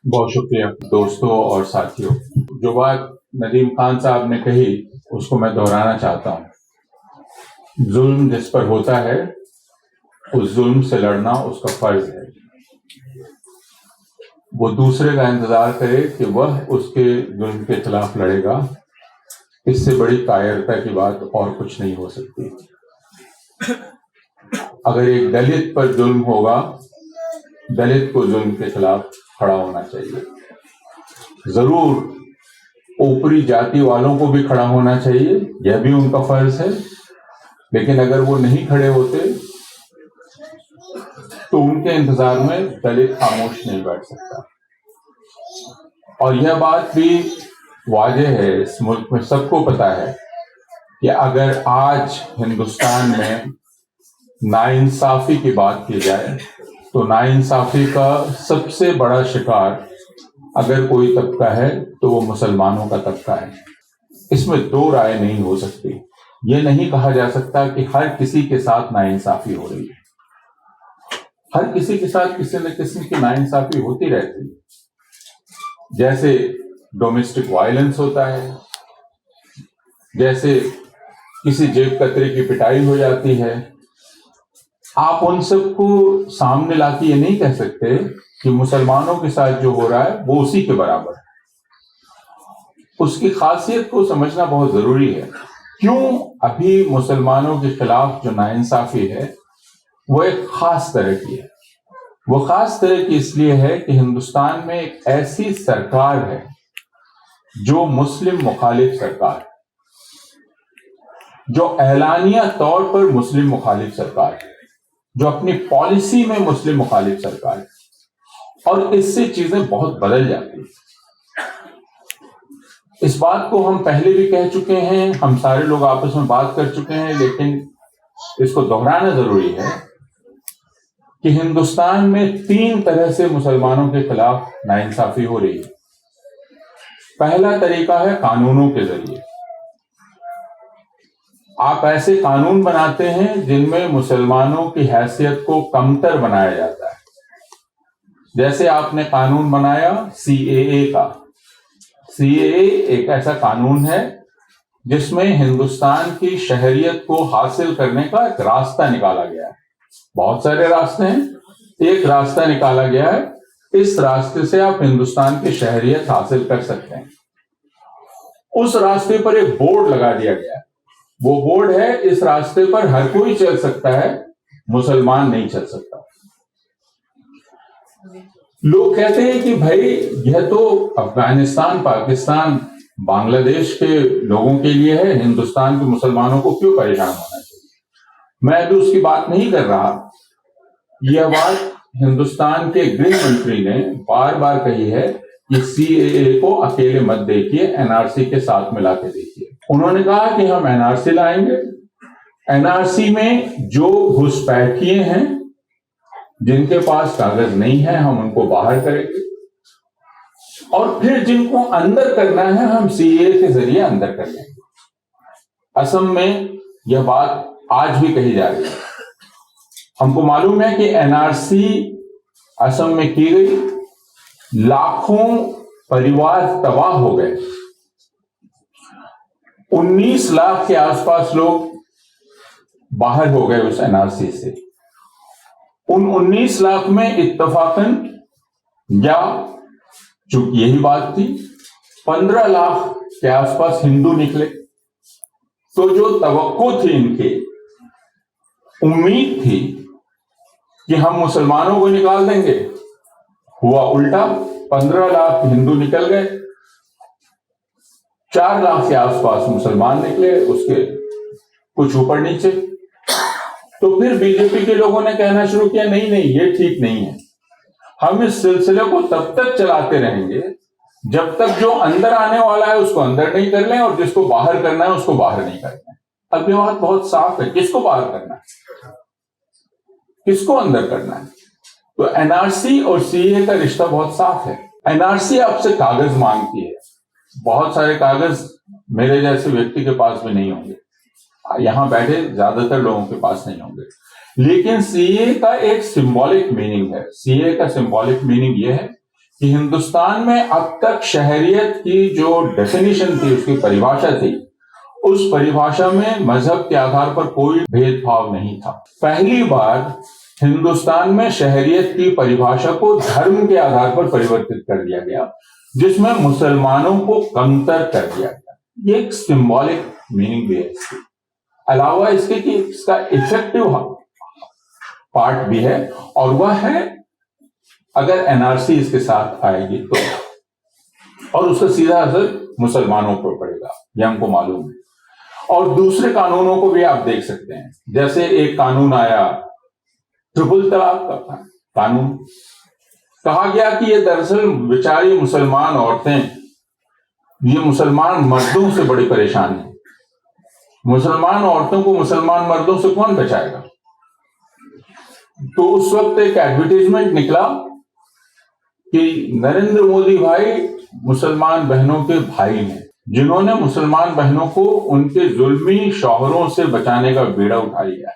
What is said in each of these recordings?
बहुत शुक्रिया दोस्तों और साथियों। जो बात नदीम खान साहब ने कही उसको मैं दोहराना चाहता हूँ। जुल्म जिस पर होता है उस जुल्म से लड़ना उसका फर्ज है। वो दूसरे का इंतजार करे कि वह उसके जुल्म के खिलाफ लड़ेगा, इससे बड़ी कायरता की बात और कुछ नहीं हो सकती। अगर एक दलित पर जुल्म होगा, दलित को जुल्म के खिलाफ खड़ा होना चाहिए। जरूर ऊपरी जाति वालों को भी खड़ा होना चाहिए, यह भी उनका फर्ज है, लेकिन अगर वो नहीं खड़े होते तो उनके इंतजार में दलित खामोश नहीं बैठ सकता। और यह बात भी वाज़ेह है, इस मुल्क में सबको पता है कि अगर आज हिंदुस्तान में नाइंसाफी की बात की जाए तो नाइंसाफी का सबसे बड़ा शिकार अगर कोई तबका है तो वो मुसलमानों का तबका है। इसमें दो राय नहीं हो सकती। ये नहीं कहा जा सकता कि हर किसी के साथ नाइंसाफी हो रही है। हर किसी के साथ किसी न किसी की नाइंसाफी होती रहती है। जैसे डोमेस्टिक वायलेंस होता है, जैसे किसी जेब कतरे की पिटाई हो जाती है। आप उन सबको सामने लाके ये नहीं कह सकते कि मुसलमानों के साथ जो हो रहा है वो उसी के बराबर है। उसकी खासियत को समझना बहुत जरूरी है। क्यों अभी मुसलमानों के खिलाफ जो नाइंसाफी है वो एक खास तरह की है। वो खास तरह की इसलिए है कि हिंदुस्तान में एक ऐसी सरकार है जो मुस्लिम मुखालिफ सरकार है, जो एलानिया तौर पर मुस्लिम मुखालिफ सरकार है, जो अपनी पॉलिसी में मुस्लिम मुखालिफ सरकार है। और इससे चीजें बहुत बदल जाती हैं। इस बात को हम पहले भी कह चुके हैं, हम सारे लोग आपस में बात कर चुके हैं, लेकिन इसको दोहराना जरूरी है कि हिंदुस्तान में तीन तरह से मुसलमानों के खिलाफ नाइंसाफी हो रही है। पहला तरीका है कानूनों के जरिए। आप ऐसे कानून बनाते हैं जिनमें मुसलमानों की हैसियत को कमतर बनाया जाता है। जैसे आपने कानून बनाया सीएए का। सीएए एक ऐसा कानून है जिसमें हिंदुस्तान की शहरियत को हासिल करने का एक रास्ता निकाला गया है। बहुत सारे रास्ते हैं, एक रास्ता निकाला गया है। इस रास्ते से आप हिंदुस्तान की शहरियत हासिल कर सकते हैं। उस रास्ते पर एक बोर्ड लगा दिया गया है। वो बोर्ड है, इस रास्ते पर हर कोई चल सकता है, मुसलमान नहीं चल सकता। लोग कहते हैं कि भाई यह तो अफगानिस्तान, पाकिस्तान, बांग्लादेश के लोगों के लिए है, हिंदुस्तान के मुसलमानों को क्यों परेशान होना चाहिए। मैं अभी उसकी बात नहीं कर रहा। यह बात हिंदुस्तान के गृह मंत्री ने बार बार कही है कि सीएए को अकेले मत देखिए, एनआरसी के साथ मिला के देखिए। उन्होंने कहा कि हम एनआरसी लाएंगे, एनआरसी में जो घुसपैठिए हैं, जिनके पास कागज नहीं है, हम उनको बाहर करेंगे, और फिर जिनको अंदर करना है हम सीएए के जरिए अंदर कर लेंगे। असम में यह बात आज भी कही जा रही है। हमको मालूम है कि एनआरसी असम में की गई, लाखों परिवार तबाह हो गए। 19 लाख के आसपास लोग बाहर हो गए उस एनआरसी से। उन 19 लाख में इत्तफाकन, या चूंकि यही बात थी, 15 लाख के आसपास हिंदू निकले। तो जो तवक्को थी, इनके उम्मीद थी कि हम मुसलमानों को निकाल देंगे, हुआ उल्टा। 15 लाख हिंदू निकल गए, 4 लाख के आसपास मुसलमान निकले, उसके कुछ ऊपर नीचे। तो फिर बीजेपी के लोगों ने कहना शुरू किया, नहीं नहीं ये ठीक नहीं है, हम इस सिलसिले को तब तक चलाते रहेंगे जब तक जो अंदर आने वाला है उसको अंदर नहीं कर लें और जिसको बाहर करना है उसको बाहर नहीं करना है। अब ये बात बहुत साफ है, किसको बाहर करना है, किसको अंदर करना है। तो एनआरसी और सीए का रिश्ता बहुत साफ है। एनआरसी आपसे कागज मांगती है। बहुत सारे कागज मेरे जैसे व्यक्ति के पास भी नहीं होंगे, यहां बैठे ज्यादातर लोगों के पास नहीं होंगे, लेकिन सीए का एक सिंबॉलिक मीनिंग है। सीए का सिंबॉलिक मीनिंग यह है कि हिंदुस्तान में अब तक शहरियत की जो डेफिनेशन थी, उसकी परिभाषा थी, उस परिभाषा में मजहब के आधार पर कोई भेदभाव नहीं था। पहली बार हिंदुस्तान में शहरियत की परिभाषा को धर्म के आधार पर परिवर्तित कर दिया गया, जिसमें मुसलमानों को कमतर कर दिया गया। ये एक सिंबॉलिक मीनिंग भी है इसकी। अलावा इसके कि इसका इफेक्टिव पार्ट भी है, और वह है अगर एनआरसी इसके साथ आएगी तो, और उसका सीधा असर मुसलमानों पर पड़ेगा, ये हमको मालूम है। और दूसरे कानूनों को भी आप देख सकते हैं, जैसे एक कानून आया ट्रिपल तलाक का कानून। कहा गया कि ये दरअसल बेचारी मुसलमान औरतें, ये मुसलमान मर्दों से बड़ी परेशान है। मुसलमान औरतों को मुसलमान मर्दों से कौन बचाएगा? तो उस वक्त एक एडवर्टाइजमेंट निकला कि नरेंद्र मोदी भाई मुसलमान बहनों के भाई हैं, जिन्होंने मुसलमान बहनों को उनके जुल्मी शौहरों से बचाने का बीड़ा उठा लिया है।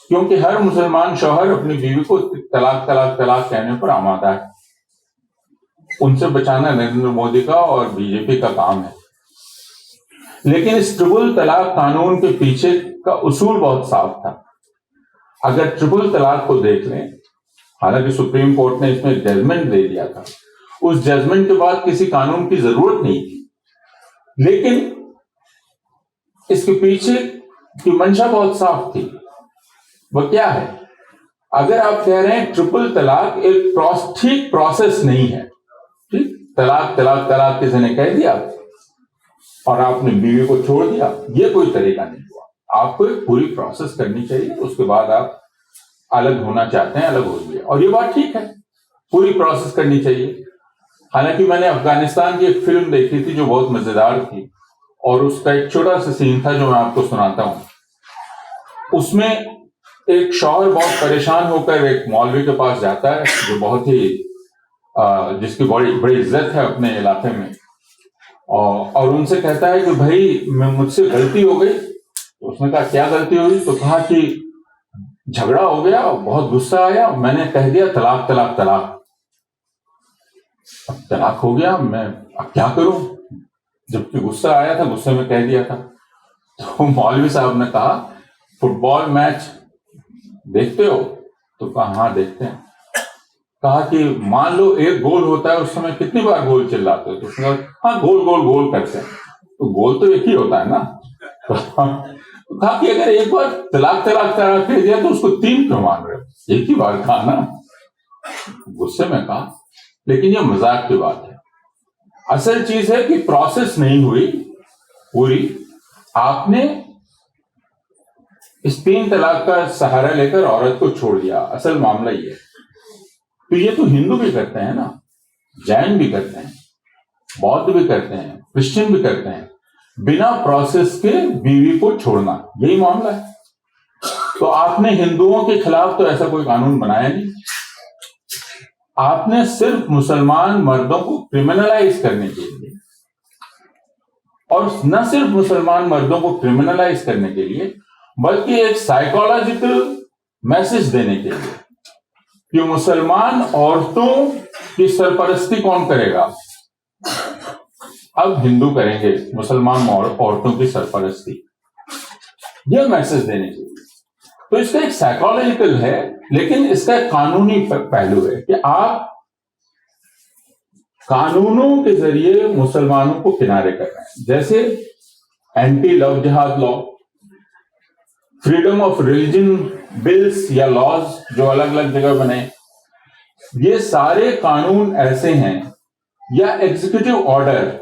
क्योंकि हर मुसलमान शौहर अपनी बीवी को तलाक तलाक तलाक कहने पर आमादा है। उनसे बचाना नरेंद्र मोदी का और बीजेपी का काम है। लेकिन इस ट्रिपल तलाक कानून के पीछे का उसूल बहुत साफ था। अगर ट्रिपल तलाक को देख लें, हालांकि सुप्रीम कोर्ट ने इसमें जजमेंट दे दिया था, उस जजमेंट के बाद किसी कानून की जरूरत नहीं थी, लेकिन इसके पीछे की मंशा बहुत साफ थी। वह क्या है? अगर आप कह रहे हैं ट्रिपल तलाक एक ठीक प्रोसेस नहीं है, ठीक, तलाक तलाक तलाक किसी ने कह दिया और आपने बीवी को छोड़ दिया, ये कोई तरीका नहीं हुआ। आपको एक पूरी प्रोसेस करनी चाहिए, उसके बाद आप अलग होना चाहते हैं, अलग होइए, और ये बात ठीक है, पूरी प्रोसेस करनी चाहिए। हालांकि मैंने अफगानिस्तान की एक फिल्म देखी थी जो बहुत मजेदार थी, और उसका एक छोटा सा सीन था जो मैं आपको सुनाता हूं। उसमें एक शौहर बहुत परेशान होकर एक मौलवी के पास जाता है, जो बहुत ही जिसकी बड़ी इज्जत है अपने इलाके में, और उनसे कहता है कि भाई मुझसे गलती हो गई। तो उसने कहा क्या गलती हुई? तो कहा कि झगड़ा हो गया, बहुत गुस्सा आया, मैंने कह दिया तलाक तलाक तलाक। अब तलाक हो गया, मैं अब क्या करूं? जबकि गुस्सा आया था, गुस्से में कह दिया था। तो मौलवी साहब ने कहा फुटबॉल मैच देखते हो? तो कहा हाँ देखते हैं। कहा कि मान लो एक गोल होता है, उस समय कितनी बार गोल चिल्लाते हो? तो उसने कहा हाँ गोल गोल गोल करते हैं। तो गोल तो एक ही होता है ना। तो कहा कि अगर एक बार तलाक तलाक तलाक कह दिया तो उसको 3 क्यों मान रहे हो? एक ही बार कहा ना। गुस्से में कहा, लेकिन ये मजाक की बात है। असल चीज है कि प्रोसेस नहीं हुई पूरी। आपने इस 3 तलाक का सहारा लेकर औरत को छोड़ दिया। असल मामला ये है। तो ये तो हिंदू भी करते हैं ना, जैन भी करते हैं, बौद्ध भी करते हैं, क्रिश्चियन भी करते हैं, बिना प्रोसेस के बीवी को छोड़ना, यही मामला है। तो आपने हिंदुओं के खिलाफ तो ऐसा कोई कानून बनाया नहीं। आपने सिर्फ मुसलमान मर्दों को क्रिमिनलाइज करने के लिए, और न सिर्फ मुसलमान मर्दों को क्रिमिनलाइज करने के लिए, बल्कि एक साइकोलॉजिकल मैसेज देने के लिए कि मुसलमान औरतों की सरपरस्ती कौन करेगा? अब हिंदू करेंगे मुसलमान औरतों की सरपरस्ती, यह मैसेज देने के लिए। तो इसका एक साइकोलॉजिकल है, लेकिन इसका एक कानूनी पहलू है कि आप कानूनों के जरिए मुसलमानों को किनारे कर रहे हैं। जैसे एंटी लव जिहाद law, freedom of religion bills या लॉज जो अलग अलग जगह बने, ये सारे कानून ऐसे हैं, या एग्जीक्यूटिव ऑर्डर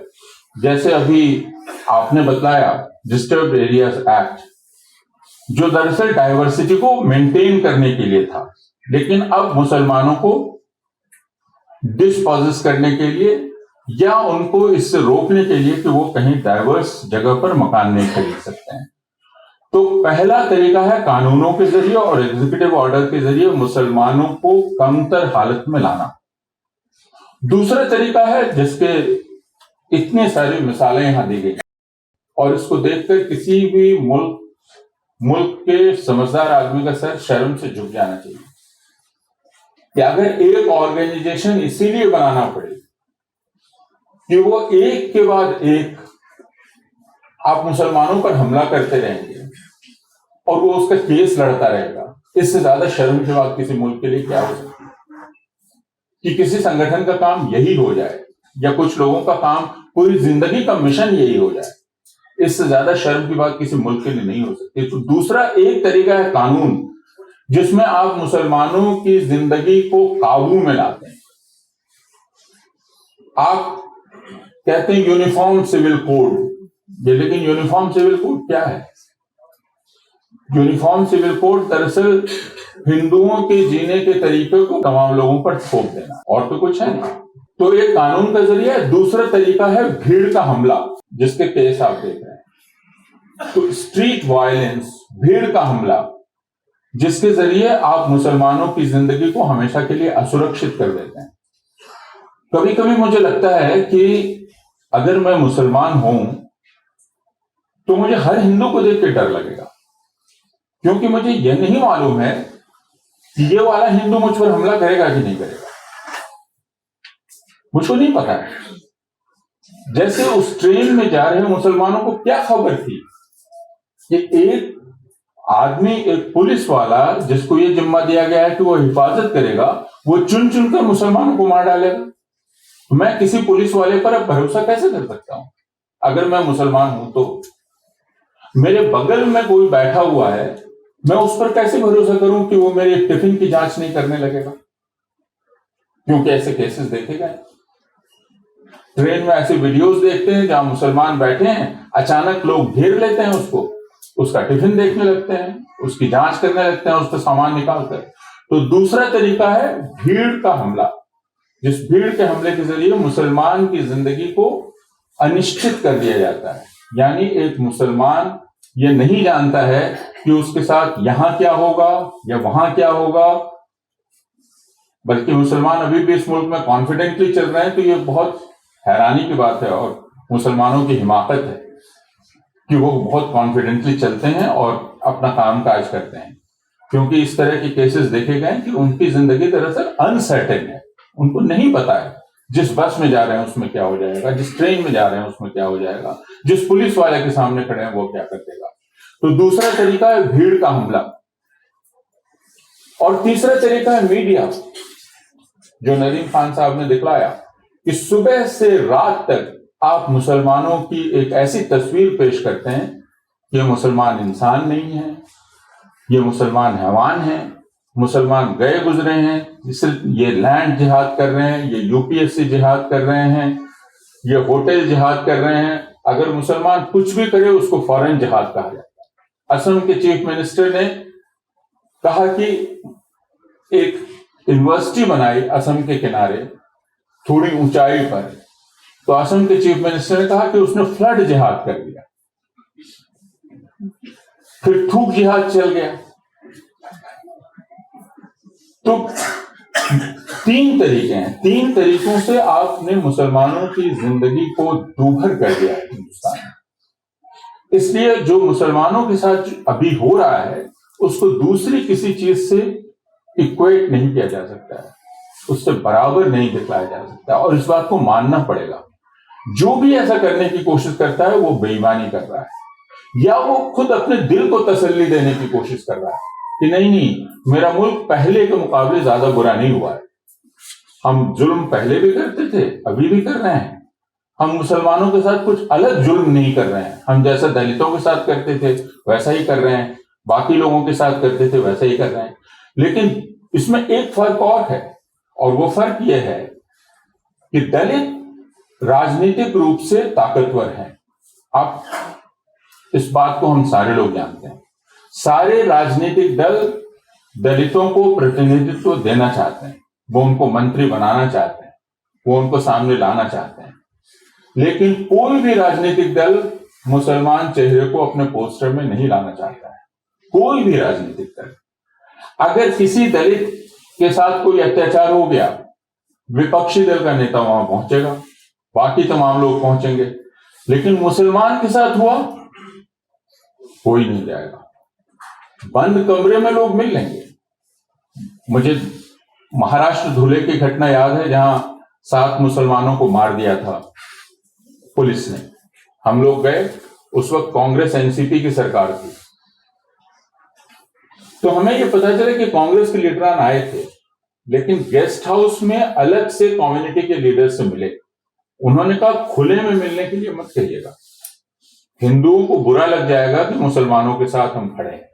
जैसे अभी आपने बताया डिस्टर्ब्ड एरियाज एक्ट, जो दरअसल डाइवर्सिटी को मेंटेन करने के लिए था, लेकिन अब मुसलमानों को डिस्पोजेस करने के लिए या उनको इससे रोकने के लिए कि वो कहीं डाइवर्स जगह पर मकान नहीं खरीद सकते हैं। तो पहला तरीका है कानूनों के जरिए और एग्जीक्यूटिव ऑर्डर के जरिए मुसलमानों को कमतर हालत में लाना। दूसरा तरीका है जिसके इतनी सारी मिसालें यहां दी गई, और इसको देखकर किसी भी मुल्क के समझदार आदमी का सर शर्म से झुक जाना चाहिए। कि अगर एक ऑर्गेनाइजेशन इसीलिए बनाना पड़े कि वो एक के बाद एक आप मुसलमानों पर हमला करते रहेंगे और वो उसका केस लड़ता रहेगा, इससे ज्यादा शर्म की बात किसी मुल्क के लिए क्या हो सकती है? कि किसी संगठन का काम यही हो जाए या कुछ लोगों का काम, पूरी जिंदगी का मिशन यही हो जाए, इससे ज्यादा शर्म की बात किसी मुल्क के लिए नहीं हो सकती। तो दूसरा एक तरीका है कानून, जिसमें आप मुसलमानों की जिंदगी को काबू में लाते हैं। आप कहते हैं यूनिफॉर्म सिविल कोड, लेकिन यूनिफॉर्म सिविल कोड क्या है? यूनिफॉर्म सिविल कोड दरअसल हिंदुओं के जीने के तरीके को तमाम लोगों पर थोप देना, और तो कुछ है नहीं। तो एक कानून का जरिया है। दूसरा तरीका है भीड़ का हमला, जिसके केस आप देख रहे हैं। तो स्ट्रीट वायलेंस, भीड़ का हमला, जिसके जरिए आप मुसलमानों की जिंदगी को हमेशा के लिए असुरक्षित कर देते हैं। कभी कभी मुझे लगता है कि अगर मैं मुसलमान हूं तो मुझे हर हिंदू को देख के डर लगेगा, क्योंकि मुझे यह नहीं मालूम है कि ये वाला हिंदू मुझ पर हमला करेगा कि नहीं करेगा। मुझको नहीं पता है। जैसे उस ट्रेन में जा रहे मुसलमानों को क्या खबर थी कि एक आदमी, एक पुलिस वाला जिसको ये जिम्मा दिया गया है कि वो हिफाजत करेगा, वो चुन चुन कर मुसलमानों को मार डालेगा। मैं किसी पुलिस वाले पर अब भरोसा कैसे कर सकता हूं? अगर मैं मुसलमान हूं तो मेरे बगल में कोई बैठा हुआ है, मैं उस पर कैसे भरोसा करूं कि वो मेरे टिफिन की जांच नहीं करने लगेगा? क्योंकि ऐसे केसेस देखे गए। ट्रेन में ऐसे वीडियोस देखते हैं जहां मुसलमान बैठे हैं, अचानक लोग घेर लेते हैं उसको, उसका टिफिन देखने लगते हैं, उसकी जांच करने लगते हैं, उसका सामान निकालकर। तो दूसरा तरीका है भीड़ का हमला, जिस भीड़ के हमले के जरिए मुसलमान की जिंदगी को अनिश्चित कर दिया जाता है। यानी एक मुसलमान ये नहीं जानता है कि उसके साथ यहां क्या होगा या वहां क्या होगा, बल्कि मुसलमान अभी भी इस मुल्क में कॉन्फिडेंटली चल रहे हैं। तो ये बहुत हैरानी की बात है और मुसलमानों की हिमाकत है कि वो बहुत कॉन्फिडेंटली चलते हैं और अपना काम काज करते हैं, क्योंकि इस तरह के केसेस देखे गए कि उनकी जिंदगी दरअसल अनसर्टेन है। उनको नहीं पता है जिस बस में जा रहे हैं उसमें क्या हो जाएगा, जिस ट्रेन में जा रहे हैं उसमें क्या हो जाएगा, जिस पुलिस वाले के सामने खड़े हैं वो क्या कर देगा। तो दूसरा तरीका है भीड़ का हमला, और तीसरा तरीका है मीडिया, जो नदीम खान साहब ने दिखलाया कि सुबह से रात तक आप मुसलमानों की एक ऐसी तस्वीर पेश करते हैं कि ये मुसलमान इंसान नहीं है, ये मुसलमान हैवान है, मुसलमान गए गुजरे हैं, सिर्फ ये लैंड जिहाद कर रहे हैं, ये यूपीएससी जिहाद कर रहे हैं, ये होटल जिहाद कर रहे हैं। अगर मुसलमान कुछ भी करे उसको फौरन जिहाद कहा जाता है। असम के चीफ मिनिस्टर ने कहा कि एक यूनिवर्सिटी बनाई असम के किनारे थोड़ी ऊंचाई पर, तो असम के चीफ मिनिस्टर ने कहा कि उसने फ्लड जिहाद कर दिया। फिर थूक जिहाद चल गया। तो तीन तरीके हैं, तीन तरीकों से आपने मुसलमानों की जिंदगी को दूभर कर दिया है हिंदुस्तान में। इसलिए जो मुसलमानों के साथ अभी हो रहा है उसको दूसरी किसी चीज से इक्वेट नहीं किया जा सकता है, उससे बराबर नहीं दिखलाया जा सकता, और इस बात को मानना पड़ेगा। जो भी ऐसा करने की कोशिश करता है वो बेईमानी कर रहा है, या वो खुद अपने दिल को तसल्ली देने की कोशिश कर रहा है कि नहीं मेरा मुल्क पहले के मुकाबले ज्यादा बुरा नहीं हुआ है, हम जुल्म पहले भी करते थे अभी भी कर रहे हैं, हम मुसलमानों के साथ कुछ अलग जुल्म नहीं कर रहे हैं, हम जैसा दलितों के साथ करते थे वैसा ही कर रहे हैं, बाकी लोगों के साथ करते थे वैसा ही कर रहे हैं। लेकिन इसमें एक फर्क और है, और वो फर्क यह है कि दलित राजनीतिक रूप से ताकतवर हैं। आप इस बात को हम सारे लोग जानते हैं। सारे राजनीतिक दल दलितों को प्रतिनिधित्व देना चाहते हैं, वो उनको मंत्री बनाना चाहते हैं, वो उनको सामने लाना चाहते हैं। लेकिन कोई भी राजनीतिक दल मुसलमान चेहरे को अपने पोस्टर में नहीं लाना चाहता है। कोई भी राजनीतिक दल, अगर किसी दलित के साथ कोई अत्याचार हो गया, विपक्षी दल का नेता वहां पहुंचेगा, बाकी तमाम लोग पहुंचेंगे। लेकिन मुसलमान के साथ हुआ, कोई नहीं जाएगा। बंद कमरे में लोग मिल लेंगे। मुझे महाराष्ट्र धुले की घटना याद है, जहां 7 मुसलमानों को मार दिया था पुलिस ने। हम लोग गए, उस वक्त कांग्रेस एनसीपी की सरकार थी। तो हमें यह पता चला कि कांग्रेस के लीडरान आए थे, लेकिन गेस्ट हाउस में अलग से कम्युनिटी के लीडर से मिले। उन्होंने कहा खुले में मिलने के लिए मत कहिएगा, हिंदुओं को बुरा लग जाएगा कि मुसलमानों के साथ हम खड़े हैं।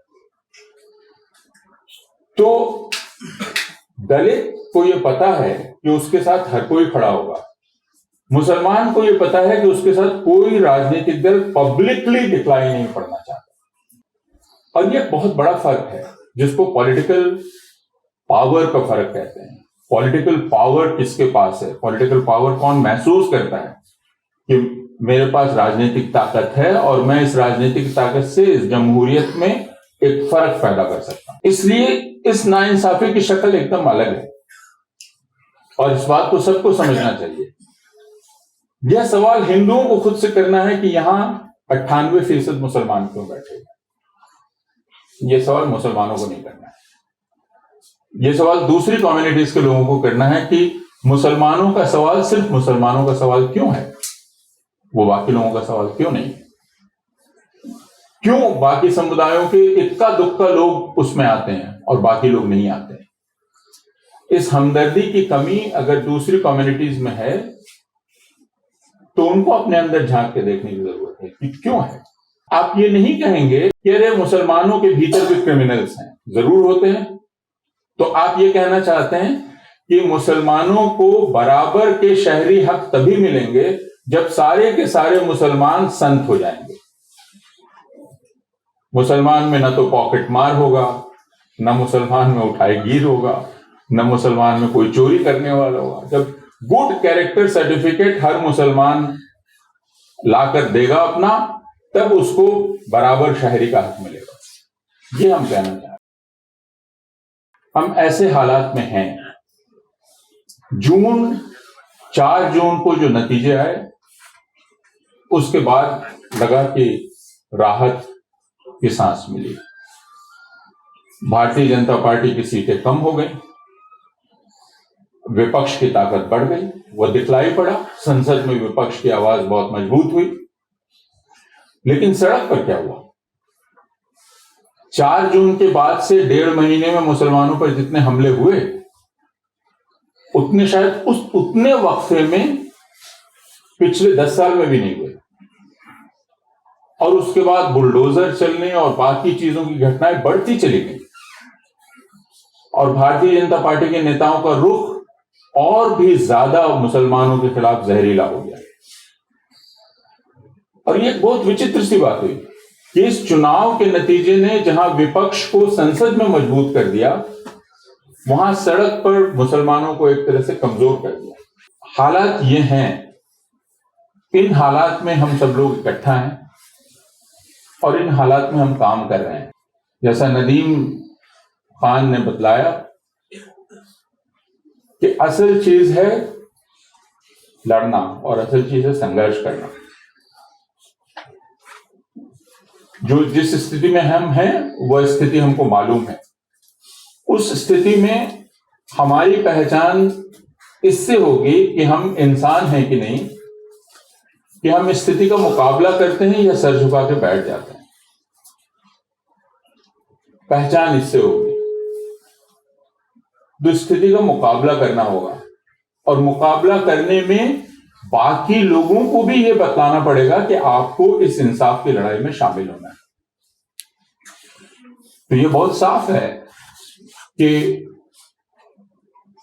तो दलित को यह पता है कि उसके साथ हर कोई खड़ा होगा, मुसलमान को यह पता है कि उसके साथ कोई राजनीतिक दल पब्लिकली दिखलाई नहीं पड़ना चाहता। और यह बहुत बड़ा फर्क है, जिसको पॉलिटिकल पावर का फर्क कहते हैं। पॉलिटिकल पावर किसके पास है, पॉलिटिकल पावर कौन महसूस करता है कि मेरे पास राजनीतिक ताकत है और मैं इस राजनीतिक ताकत से इस जमहूरियत में एक फर्क पैदा कर सकता हूं। इसलिए इस नाइंसाफी की शक्ल एकदम अलग है और इस बात को सबको समझना चाहिए। यह सवाल हिंदुओं को खुद से करना है कि यहां 98% मुसलमान क्यों बैठे हैं। यह सवाल मुसलमानों को नहीं करना है, यह सवाल दूसरी कम्युनिटीज के लोगों को करना है कि मुसलमानों का सवाल सिर्फ मुसलमानों का सवाल क्यों है, वो बाकी लोगों का सवाल क्यों नहीं है। क्यों बाकी समुदायों के इक्का दुक्का लोग उसमें आते हैं और बाकी लोग नहीं आते हैं। इस हमदर्दी की कमी अगर दूसरी कम्युनिटीज में है तो उनको अपने अंदर झांक के देखने की जरूरत है कि क्यों है। आप ये नहीं कहेंगे कि अरे मुसलमानों के भीतर भी क्रिमिनल्स हैं, जरूर होते हैं। तो आप ये कहना चाहते हैं कि मुसलमानों को बराबर के शहरी हक तभी मिलेंगे जब सारे के सारे मुसलमान संत हो जाएंगे। मुसलमान में न तो पॉकेट मार होगा, न मुसलमान में उठाए गिर होगा, न मुसलमान में कोई चोरी करने वाला होगा। जब गुड कैरेक्टर सर्टिफिकेट हर मुसलमान लाकर देगा अपना, तब उसको बराबर शहरी का हक मिलेगा। ये हम कहना चाहते हैं। हम ऐसे हालात में हैं, 4 जून को जो नतीजे आए उसके बाद लगा कि राहत की सांस मिली। भारतीय जनता पार्टी की सीटें कम हो गई, विपक्ष की ताकत बढ़ गई, वह दिखलाई पड़ा। संसद में विपक्ष की आवाज बहुत मजबूत हुई। लेकिन सड़क पर क्या हुआ? 4 जून के बाद से 1.5 महीने में मुसलमानों पर जितने हमले हुए उतने शायद उतने वक्फे में पिछले 10 साल में भी नहीं हुए। और उसके बाद बुलडोजर चलने और बाकी चीजों की घटनाएं बढ़ती चली गई और भारतीय जनता पार्टी के नेताओं का रुख और भी ज्यादा मुसलमानों के खिलाफ जहरीला हो गया। और ये बहुत विचित्र सी बात हुई कि इस चुनाव के नतीजे ने जहां विपक्ष को संसद में मजबूत कर दिया, वहां सड़क पर मुसलमानों को एक तरह से कमजोर कर दिया। हालात ये हैं, इन हालात में हम सब लोग इकट्ठा हैं और इन हालात में हम काम कर रहे हैं। जैसा नदीम खान ने बतलाया कि असल चीज है लड़ना और असल चीज है संघर्ष करना। जो जिस स्थिति में हम हैं वह स्थिति हमको मालूम है। उस स्थिति में हमारी पहचान इससे होगी कि हम इंसान हैं कि नहीं, कि हम इस स्थिति का मुकाबला करते हैं या सर झुका के बैठ जाते हैं। पहचान इससे होगी। तो स्थिति का मुकाबला करना होगा और मुकाबला करने में बाकी लोगों को भी यह बतलाना पड़ेगा कि आपको इस इंसाफ की लड़ाई में शामिल होना है। तो यह बहुत साफ है कि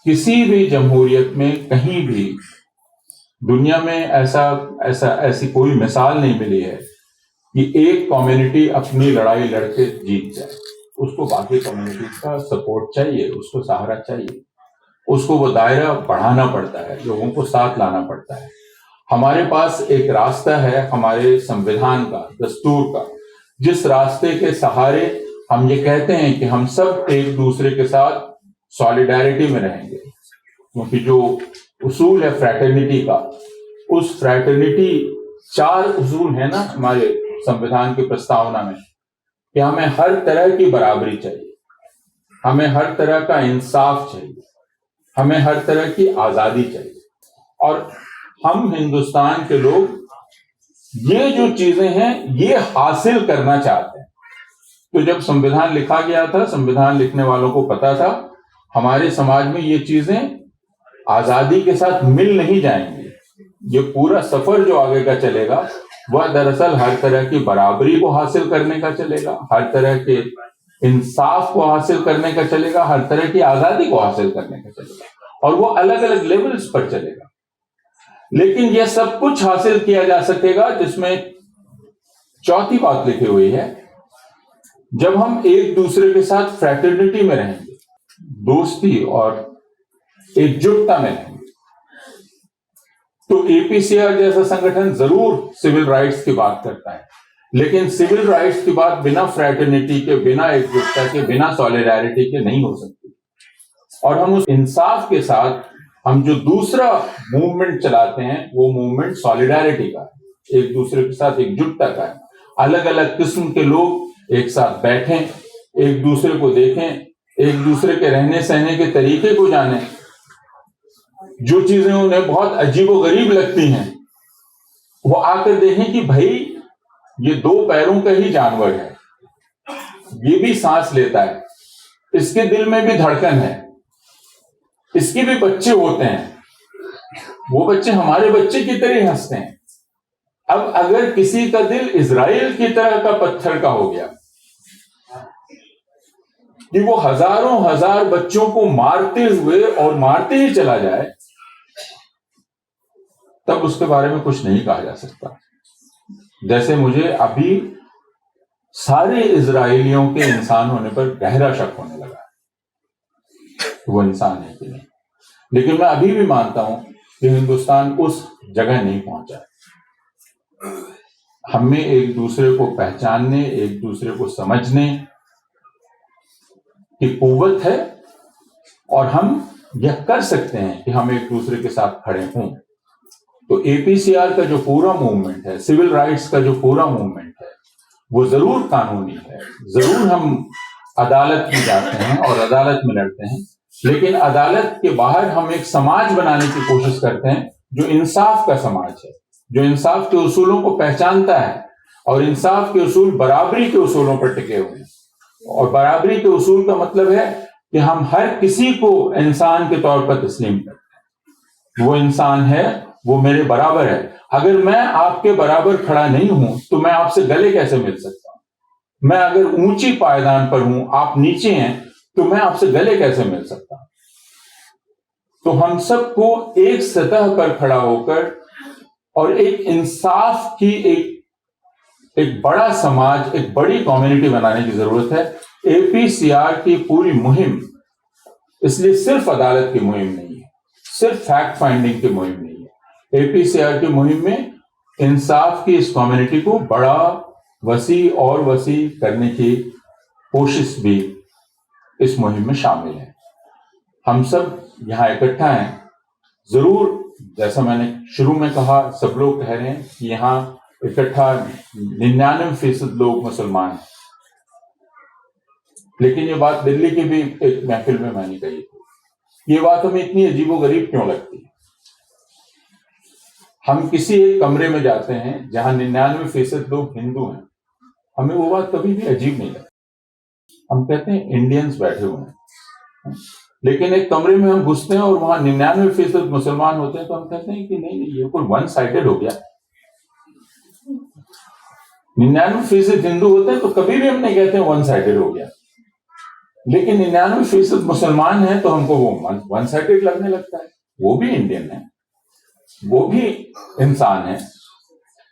किसी भी जमहूरियत में कहीं भी दुनिया में ऐसी कोई मिसाल नहीं मिली है कि एक कम्युनिटी अपनी लड़ाई लड़के जीत जाए। उसको बाकी कम्युनिटी का सपोर्ट चाहिए, उसको सहारा चाहिए, उसको वो दायरा बढ़ाना पड़ता है, लोगों को साथ लाना पड़ता है। हमारे पास एक रास्ता है हमारे संविधान का, दस्तूर का, जिस रास्ते के सहारे हम ये कहते हैं कि हम सब एक दूसरे के साथ सॉलिडारिटी में रहेंगे। क्योंकि जो उसूल है फ्रैटर्निटी का, उस फ्रैटर्निटी 4 उसूल है ना हमारे संविधान की प्रस्तावना में, कि हमें हर तरह की बराबरी चाहिए, हमें हर तरह का इंसाफ चाहिए, हमें हर तरह की आजादी चाहिए, और हम हिंदुस्तान के लोग ये जो चीजें हैं ये हासिल करना चाहते हैं। तो जब संविधान लिखा गया था, संविधान लिखने वालों को पता था हमारे समाज में ये चीजें आजादी के साथ मिल नहीं जाएंगी। ये पूरा सफर जो आगे का चलेगा वह दरअसल हर तरह की बराबरी को हासिल करने का चलेगा, हर तरह के इंसाफ को हासिल करने का चलेगा, हर तरह की आजादी को हासिल करने का चलेगा, और वो अलग अलग लेवल्स पर चलेगा। लेकिन यह सब कुछ हासिल किया जा सकेगा जिसमें चौथी बात लिखी हुई है, जब हम एक दूसरे के साथ फ्रैटर्निटी में रहेंगे, दोस्ती और एकजुटता में रहेंगे। तो एपीसीआर जैसा संगठन जरूर सिविल राइट्स की बात करता है, लेकिन सिविल राइट्स की बात बिना फ्रैटर्निटी के, बिना एकजुटता के, बिना सॉलिडारिटी के नहीं हो सकती। और हम उस इंसाफ के साथ हम जो दूसरा मूवमेंट चलाते हैं वो मूवमेंट सॉलिडारिटी का है, एक दूसरे के साथ एकजुटता का है। अलग अलग किस्म के लोग एक साथ बैठें, एक दूसरे को देखें, एक दूसरे के रहने सहने के तरीके को जानें, जो चीजें उन्हें बहुत अजीबोगरीब लगती हैं वो आकर देखें कि भाई ये दो पैरों का ही जानवर है, ये भी सांस लेता है, इसके दिल में भी धड़कन है, इसके भी बच्चे होते हैं, वो बच्चे हमारे बच्चे की तरह हंसते हैं। अब अगर किसी का दिल इजराइल की तरह का पत्थर का हो गया कि वो हजारों हजार बच्चों को मारते हुए और मारते ही चला जाए, तब उसके बारे में कुछ नहीं कहा जा सकता। जैसे मुझे अभी सारे इजराइलियों के इंसान होने पर गहरा शक होने लगा है, वो इंसान है कि नहीं। लेकिन मैं अभी भी मानता हूं कि हिंदुस्तान उस जगह नहीं पहुंचा है। हमें एक दूसरे को पहचानने, एक दूसरे को समझने की कुव्वत है, और हम यह कर सकते हैं कि हम एक दूसरे के साथ खड़े हों। तो एपीसीआर का जो पूरा मूवमेंट है, सिविल राइट्स का जो पूरा मूवमेंट है, वो जरूर कानूनी है, जरूर हम अदालत में जाते हैं और अदालत में लड़ते हैं, लेकिन अदालत के बाहर हम एक समाज बनाने की कोशिश करते हैं जो इंसाफ का समाज है, जो इंसाफ के उसूलों को पहचानता है, और इंसाफ के उसूल बराबरी के उसूलों पर टिके हुए हैं। और बराबरी के उसूल का मतलब है कि हम हर किसी को इंसान के तौर पर तस्लीम करते हैं। वो इंसान है, वो मेरे बराबर है। अगर मैं आपके बराबर खड़ा नहीं हूं तो मैं आपसे गले कैसे मिल सकता हूं? मैं अगर ऊंची पायदान पर हूं, आप नीचे हैं, तो मैं आपसे गले कैसे मिल सकता हूं? तो हम सबको एक सतह पर खड़ा होकर और एक इंसाफ की एक बड़ा समाज, एक बड़ी कम्युनिटी बनाने की जरूरत है। एपीसीआर की पूरी मुहिम इसलिए सिर्फ अदालत की मुहिम नहीं है, सिर्फ फैक्ट फाइंडिंग की मुहिम नहीं है। एपीसीआर की मुहिम में इंसाफ की इस कम्युनिटी को बड़ा, वसी और वसी करने की कोशिश भी इस मुहिम में शामिल है। हम सब यहां इकट्ठा हैं। जरूर, जैसा मैंने शुरू में कहा, सब लोग कह रहे हैं कि यहां इकट्ठा 99% लोग मुसलमान हैं, लेकिन ये बात दिल्ली की भी एक महफिल में मैंने कही थी। ये बात हमें इतनी अजीबोगरीब क्यों लगती है? हम किसी एक कमरे में जाते हैं जहां 99% लोग हिंदू हैं, हमें वो बात कभी भी अजीब नहीं लगती। हम कहते हैं इंडियंस बैठे हुए हैं, लेकिन एक कमरे में हम घुसते हैं और वहां 99% मुसलमान होते हैं, तो हम कहते हैं कि नहीं, ये कोई वन साइडेड हो गया। 99% हिंदू होते हैं तो कभी भी हम नहीं कहते वन साइडेड हो गया, लेकिन 99% मुसलमान है तो हमको वो वन साइडेड लगने लगता है। वो भी इंडियन है, वो भी इंसान है,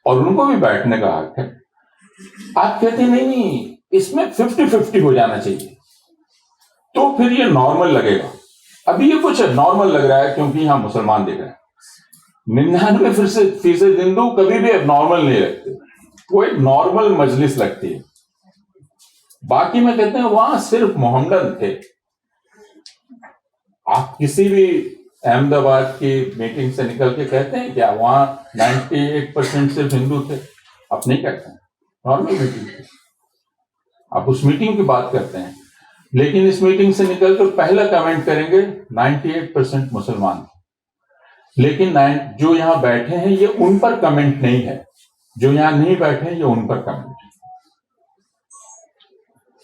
और उनको भी बैठने का हक है। आप कहते नहीं, इसमें 50-50 हो जाना चाहिए, तो फिर ये नॉर्मल लगेगा। अभी ये कुछ नॉर्मल लग रहा है क्योंकि यहां मुसलमान दिख रहे हैं। 99% हिंदू कभी भी नॉर्मल नहीं लगते, वो एक नॉर्मल मजलिस लगती है। बाकी में कहते हैं वहां सिर्फ मोहम्मदन थे। आप किसी भी अहमदाबाद की मीटिंग से निकल के कहते हैं क्या वहां 98% सिर्फ हिंदू थे? आप नहीं कहते हैं, नॉर्मल मीटिंग थी। आप उस मीटिंग की बात करते हैं। लेकिन इस मीटिंग से निकलकर पहला कमेंट करेंगे 98% मुसलमान थे। लेकिन जो यहां बैठे हैं ये उन पर कमेंट नहीं है, जो यहां नहीं बैठे हैं ये उन पर कमेंट है।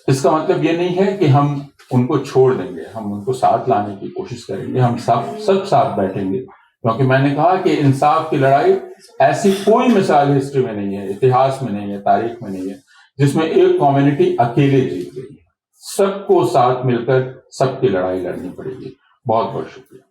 इसका मतलब ये नहीं है कि हम उनको छोड़ देंगे, हम उनको साथ लाने की कोशिश करेंगे, हम सब साथ बैठेंगे, क्योंकि मैंने कहा कि इंसाफ की लड़ाई ऐसी कोई मिसाल हिस्ट्री में नहीं है, इतिहास में नहीं है, तारीख में नहीं है, जिसमें एक कम्युनिटी अकेले जीत गई है। सबको साथ मिलकर सबकी लड़ाई लड़नी पड़ेगी। बहुत बहुत शुक्रिया।